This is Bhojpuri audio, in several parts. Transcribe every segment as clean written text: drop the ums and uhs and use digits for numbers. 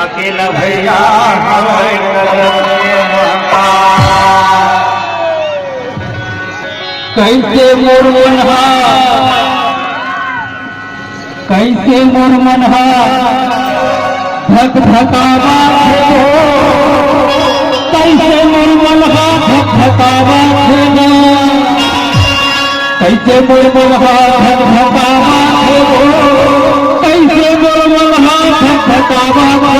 अकेला भैया कैसे मोर मनहा कैसे मोर मनहा धक धकावा कैसे मोर मनहा धक धकावा कैसे मोर मनहा धक धकावा कैसे मोर मनहा धक धकावा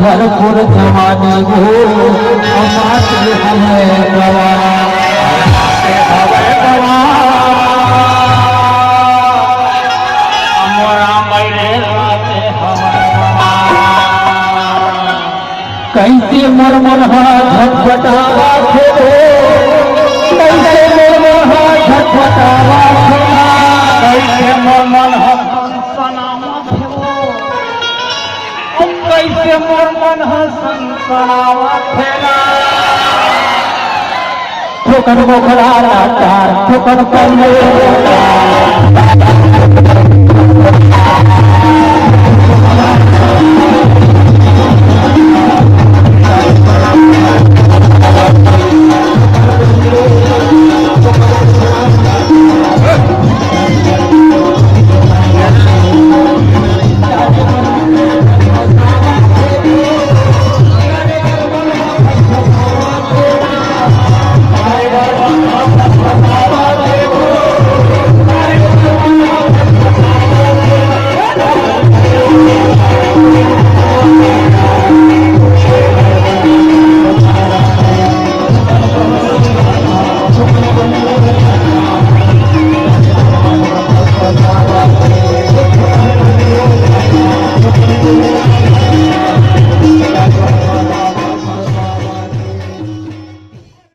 भरपूर जवानी हो हमारे हमें गवा कैसे मरमर झटपटावा कैसे मरमर झटपटावा कैसे मरमर कैसे मोर मन ठोकर बोखरा लाचार ठोकर